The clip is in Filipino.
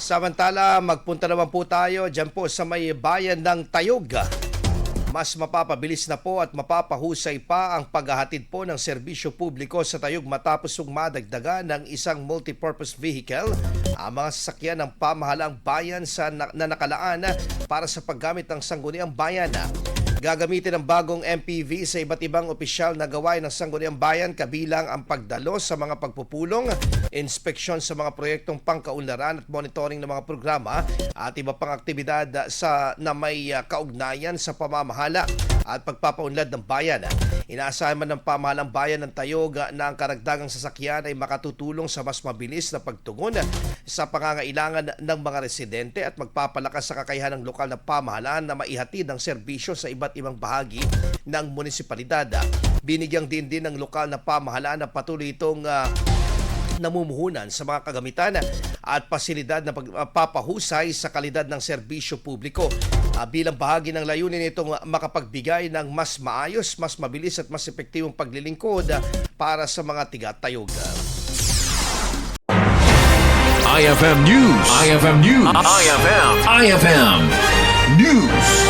Samantala, magpunta naman po tayo dyan po sa may bayan ng Tayog. Mas mapapabilis na po at mapapahusay pa ang paghahatid po ng serbisyo publiko sa Tayog matapos madagdagan ng isang multipurpose vehicle ang mga sasakyan ng pamahalaang bayan na nakalaan para sa paggamit ng sangguniang bayan. Gagamitin ang bagong MPV sa iba't ibang opisyal na gawain ng Sangguniang Bayan kabilang ang pagdalo sa mga pagpupulong, inspeksyon sa mga proyektong pangkaunlaran at monitoring ng mga programa at iba pang aktibidad na may kaugnayan sa pamamahala at pagpapaunlad ng bayan. Inaasahan man ng pamahalang bayan ng Tayog na ang karagdagang sasakyan ay makatutulong sa mas mabilis na pagtugon sa pangangailangan ng mga residente at magpapalakas sa kakayahan ng lokal na pamahalaan na maihatid ang serbisyo sa iba't ibang bahagi ng munisipalidad. Binigyang din ng lokal na pamahalaan na patuloy itong namumuhunan sa mga kagamitan at pasilidad na pagpapahusay sa kalidad ng serbisyo publiko. Bilang bahagi ng layunin nitong makapagbigay ng mas maayos, mas mabilis at mas epektibong paglilingkod para sa mga tiga-Tayog. IFM News. IFM News. IFM News.